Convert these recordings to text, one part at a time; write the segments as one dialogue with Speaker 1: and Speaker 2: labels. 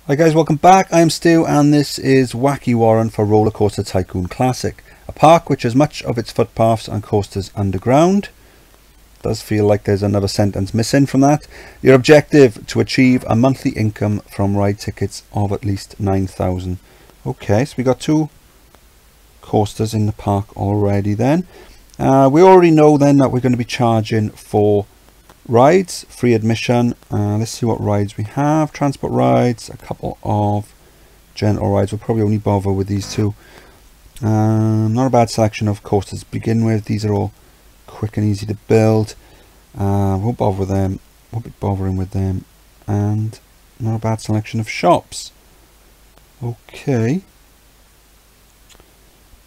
Speaker 1: Hi guys, welcome back. I'm Stu and this is Wacky Warren for Roller Coaster Tycoon Classic, a park which has much of its footpaths and coasters underground. Does feel like there's another sentence missing from that. Your objective: to achieve a monthly income from ride tickets of at least 9,000. Okay, so we got two coasters in the park already then. We already know then that we're going to be charging for rides, free admission. Let's see what rides we have. Transport rides, a couple of gentle rides. We'll probably only bother with these two. Not a bad selection of coasters to begin with. These are all quick and easy to build. Won't bother with them, won't be bothering with them. And not a bad selection of shops. Okay,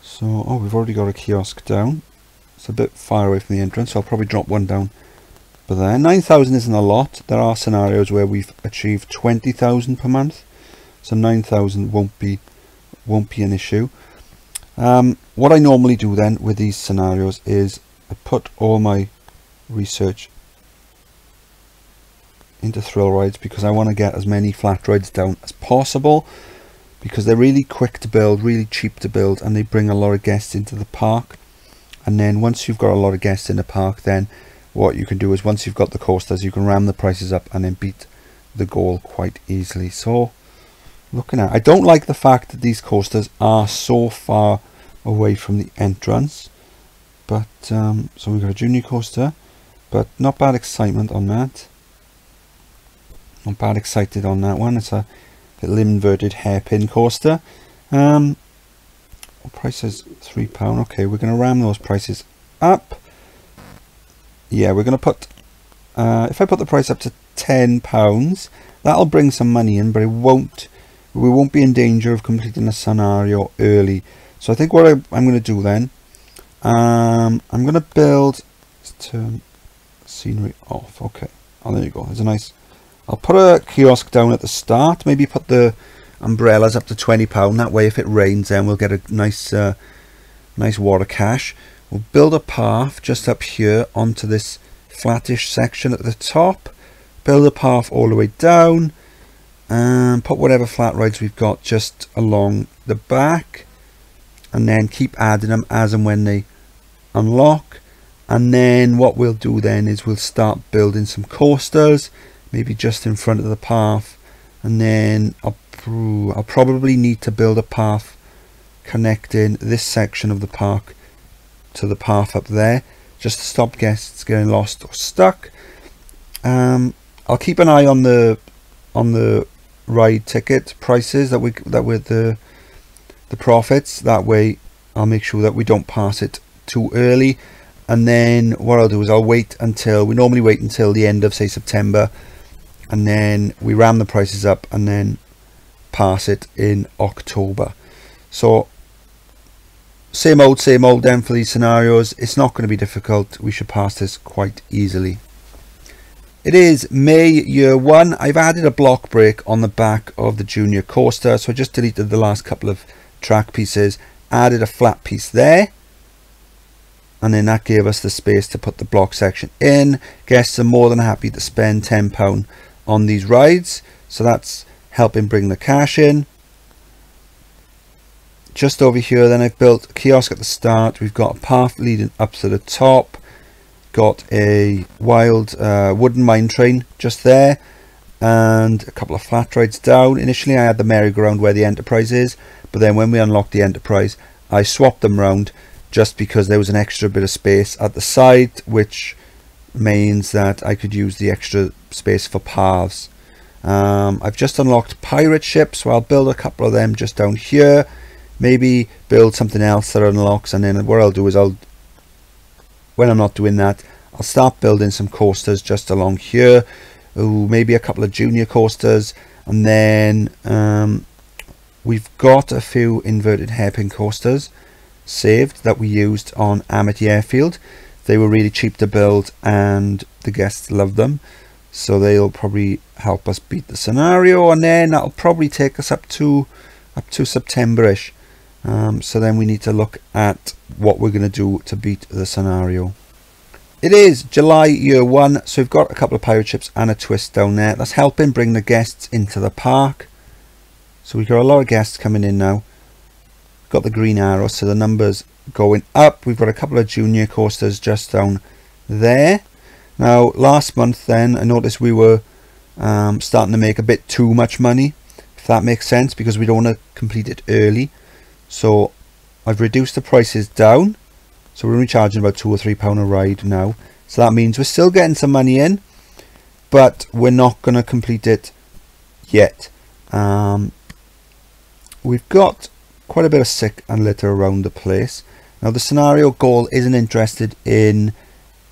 Speaker 1: so we've already got a kiosk down. It's a bit far away from the entrance, so I'll probably drop one down. But there, 9,000 isn't a lot. There are scenarios where we've achieved 20,000 per month, so 9,000 won't be an issue. What I normally do then with these scenarios is I put all my research into thrill rides because I want to get as many flat rides down as possible, because they're really quick to build, really cheap to build, and they bring a lot of guests into the park. And then once you've got a lot of guests in the park, then what you can do is, once you've got the coasters, you can ram the prices up and then beat the goal quite easily. So looking at, I don't like the fact that these coasters are so far away from the entrance, but so we've got a junior coaster, but not bad excitement on that. Not bad excited on that one. It's a little inverted hairpin coaster. What price is £3? Okay, we're going to ram those prices up. Yeah, we're going to put, if I put the price up to £10, that'll bring some money in, but we won't be in danger of completing a scenario early. So I think what I'm going to do then, I'm going to build, let's turn scenery off. Okay, oh, there you go. There's a nice, I'll put a kiosk down at the start, maybe put the umbrellas up to £20. That way if it rains then we'll get a nice nice wad of cash. We'll build a path just up here onto this flattish section at the top, build a path all the way down, and put whatever flat rides we've got just along the back, and then keep adding them as and when they unlock. And then what we'll do then is we'll start building some coasters, maybe just in front of the path, and then I'll probably need to build a path connecting this section of the park to the path up there, just to stop guests getting lost or stuck. I'll keep an eye on the ride ticket prices that with the profits. That way I'll make sure that we don't pass it too early. And then what I'll do is I'll wait until, we normally wait until the end of, say, September, and then we ram the prices up and then pass it in October. So same old then for these scenarios. It's not going to be difficult. We should pass this quite easily. It is May year one. I've added a block break on the back of the junior coaster, so I just deleted the last couple of track pieces, added a flat piece there, and then that gave us the space to put the block section in. Guests are more than happy to spend £10 on these rides, so that's helping bring the cash in. Just over here then I've built a kiosk at the start. We've got a path leading up to the top, got a wild wooden mine train just there, and a couple of flat rides down. Initially I had the merry-go-round where the Enterprise is, but then when we unlocked the Enterprise I swapped them round just because there was an extra bit of space at the side, which means that I could use the extra space for paths. I've just unlocked pirate ships, so I'll build a couple of them just down here, maybe build something else that unlocks, and then what I'll do is when I'm not doing that, I'll start building some coasters just along here. Ooh, maybe a couple of junior coasters, and then we've got a few inverted hairpin coasters saved that we used on Amity Airfield. They were really cheap to build and the guests loved them, so they'll probably help us beat the scenario, and then that'll probably take us up to September-ish. So then we need to look at what we're going to do to beat the scenario. It is July year one, so we've got a couple of pirate ships and a twist down there. That's helping bring the guests into the park. So we've got a lot of guests coming in now. Got the green arrow, so the numbers going up. We've got a couple of junior coasters just down there. Now last month then I noticed we were starting to make a bit too much money, if that makes sense, because we don't want to complete it early. So I've reduced the prices down, so we're only charging about £2 or £3 a ride now. So that means we're still getting some money in, but we're not going to complete it yet. We've got quite a bit of sick and litter around the place. Now the scenario goal isn't interested in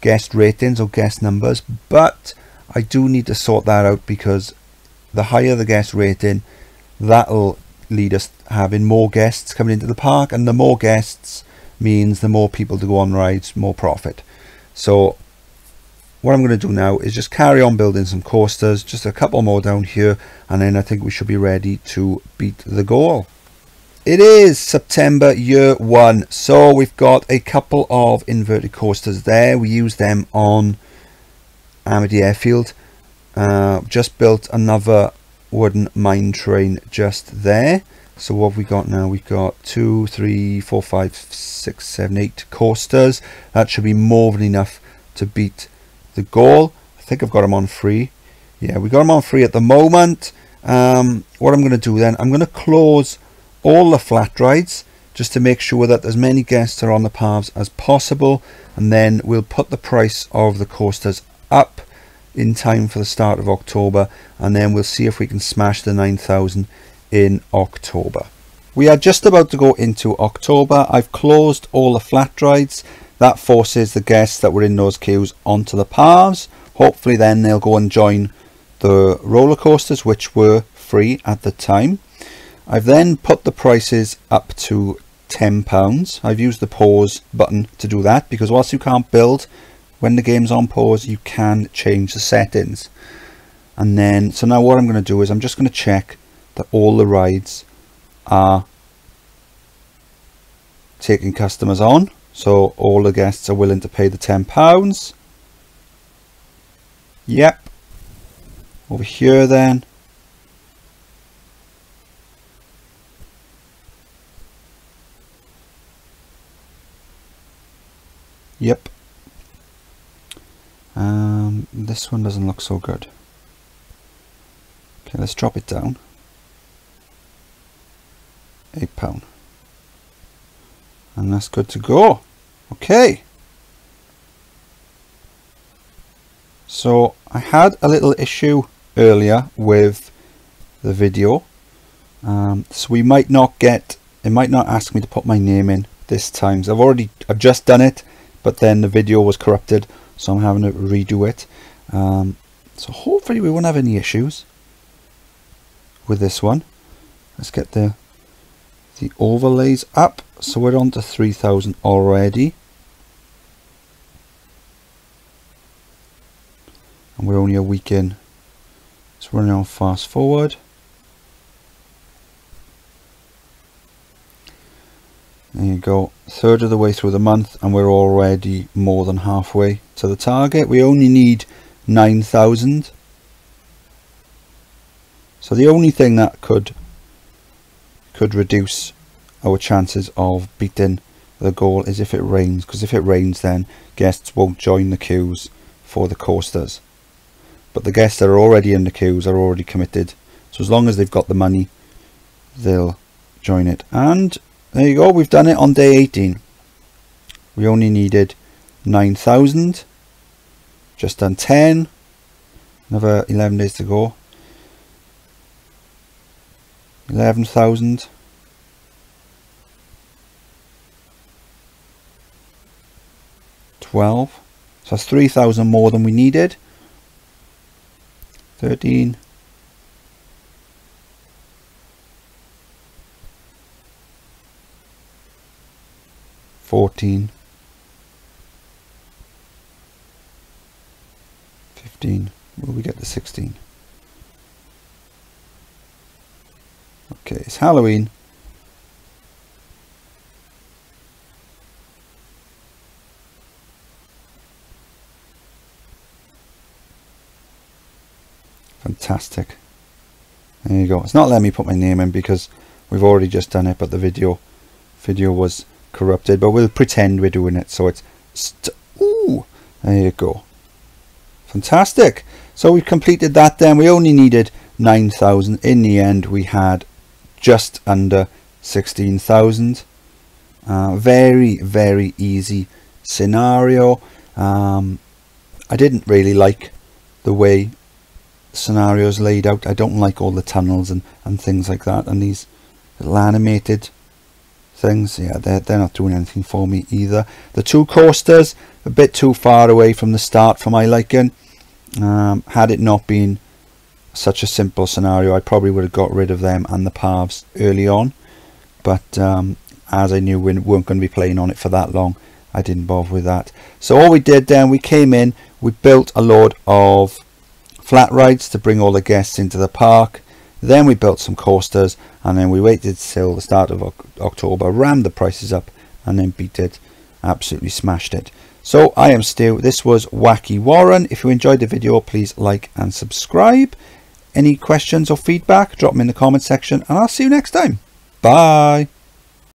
Speaker 1: guest ratings or guest numbers, but I do need to sort that out, because the higher the guest rating, that'll lead us having more guests coming into the park, and the more guests means the more people to go on rides, more profit. So what I'm going to do now is just carry on building some coasters, just a couple more down here, and then I think we should be ready to beat the goal. It is September year 1, so we've got a couple of inverted coasters there. We use them on Amity Airfield. Just built another wooden mine train just there. So what have we got now? We've got 2, 3, 4, 5, 6, 7, 8 coasters. That should be more than enough to beat the goal. I think I've got them on free. Yeah, we got them on free at the moment. What I'm going to do then, I'm going to close all the flat rides just to make sure that as many guests are on the paths as possible, and then we'll put the price of the coasters up in time for the start of October, and then we'll see if we can smash the 9,000 in October. We are just about to go into October. I've closed all the flat rides. That forces the guests that were in those queues onto the paths. Hopefully then they'll go and join the roller coasters, which were free at the time. I've then put the prices up to £10. I've used the pause button to do that, because whilst you can't build when the game's on pause, you can change the settings. And then, so now what I'm going to do is I'm just going to check that all the rides are taking customers on. So all the guests are willing to pay the £10. Yep. Over here then, yep. This one doesn't look so good. Okay, let's drop it down. £8. And that's good to go. Okay. So I had a little issue earlier with the video. So we might not get, it might not ask me to put my name in this time. So I've just done it, but then the video was corrupted, so I'm having to redo it. So hopefully we won't have any issues with this one. Let's get the overlays up. So we're on to 3,000 already. And we're only a week in. So we're now fast forward. There you go, third of the way through the month, and we're already more than halfway to the target. We only need 9,000. So the only thing that could reduce our chances of beating the goal is if it rains, because if it rains then guests won't join the queues for the coasters. But the guests that are already in the queues are already committed, so as long as they've got the money, they'll join it. And there you go, we've done it on day 18. We only needed 9,000, just done 10, another 11 days to go. 11,000, 12, so that's 3,000 more than we needed. 13, 14, 15, will we get to 16? Okay, it's Halloween. Fantastic. There you go. It's not letting me put my name in because we've already just done it, but the video was corrupted. But we'll pretend we're doing it, so it's ooh, there you go. Fantastic. So we've completed that. Then we only needed 9,000. In the end, we had just under 16,000. Very, very easy scenario. I didn't really like the way the scenario's laid out. I don't like all the tunnels and things like that, and these little animated things. Yeah, they're not doing anything for me either. The two coasters, a bit too far away from the start for my liking. Had it not been such a simple scenario, I probably would have got rid of them and the paths early on, but as I knew we weren't going to be playing on it for that long, I didn't bother with that. So all we did then, we came in, we built a load of flat rides to bring all the guests into the park. Then we built some coasters, and then we waited till the start of October, rammed the prices up, and then beat it. Absolutely smashed it. So I am Stu. This was Wacky Warren. If you enjoyed the video, please like and subscribe. Any questions or feedback, drop them in the comment section, and I'll see you next time. Bye.